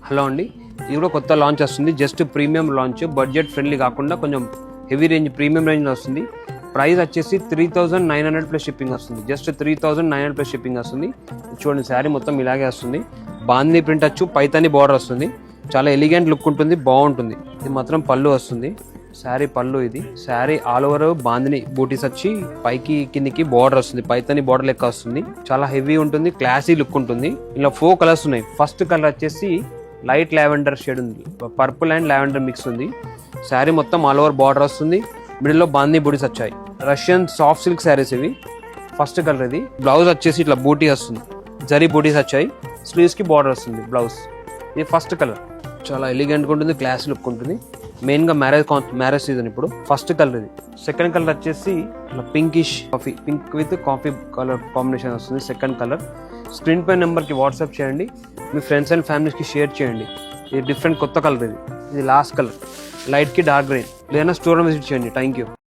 Hello అండి, ఇది కూడా కొత్త లాంచ్ వస్తుంది. Just premium launch, budget friendly కాకుండా కొంచెం హెవీ రేంజ్, ప్రీమియం రేంజ్ వస్తుంది. ప్రైస్ వచ్చేసి 3900 ప్లస్ షిప్పింగ్ వస్తుంది. జస్ట్ 3900 ప్లస్ షిప్పింగ్ వస్తుంది. చూడండి, శారీ మొత్తం ఇలాగే వస్తుంది. బాందీ ప్రింట్ వచ్చు, పైతాని బార్డర్ వస్తుంది. చాలా ఎలిగెంట్ లుక్ ఉంటుంది, బాగుంటుంది. ఇది మాత్రం పళ్ళు వస్తుంది. శారీ పళ్ళు, ఇది శారీ ఆల్ ఓవర్ బాందిని బూటీస్ వచ్చి పైకి కిందికి బార్డర్ వస్తుంది. పైతాని బార్డర్ లెక్క వస్తుంది. చాలా హెవీ ఉంటుంది, క్లాసీ లుక్ ఉంటుంది. ఇలా 4 కలర్స్ ఉన్నాయి. ఫస్ట్ కలర్ వచ్చేసి లైట్ లావెండర్ షేడ్ ఉంది, పర్పుల్ అండ్ లావెండర్ మిక్స్ ఉంది. శారీ మొత్తం ఆల్ ఓవర్ బార్డర్ వస్తుంది. మిడిల్ లో బాందీ బూటీస్ వచ్చాయి. రష్యన్ సాఫ్ట్ సిల్క్ శారీస్ ఇవి. ఫస్ట్ కలర్ ఇది. బ్లౌజ్ వచ్చేసి ఇట్లా బూటీ వస్తుంది, జరీ బూటీస్ వచ్చాయి. స్లీవ్స్ కి బార్డర్ వస్తుంది బ్లౌజ్. ఇది ఫస్ట్ కలర్. చాలా ఎలిగెంట్ గా ఉంటుంది, క్లాస్ లుక్ ఉంటుంది. మెయిన్ గా మ్యారేజ్ సీజన్ ఇప్పుడు. ఫస్ట్ కలర్ ఇది. సెకండ్ కలర్ వచ్చేసి ఇట్లా pinkish coffee, pink with coffee colour combination వస్తుంది. Second colour. స్క్రీన్ పై నెంబర్ కి వాట్సాప్ చేయండి, మీ ఫ్రెండ్స్ అండ్ ఫ్యామిలీస్ కి షేర్ చేయండి. ఇది డిఫరెంట్ కొత్త కలర్ ఇది. ఇది లాస్ట్ కలర్, లైట్ కి డార్క్ గ్రీన్. లేదా స్టోర్ విజిట్ చేయండి. Thank you.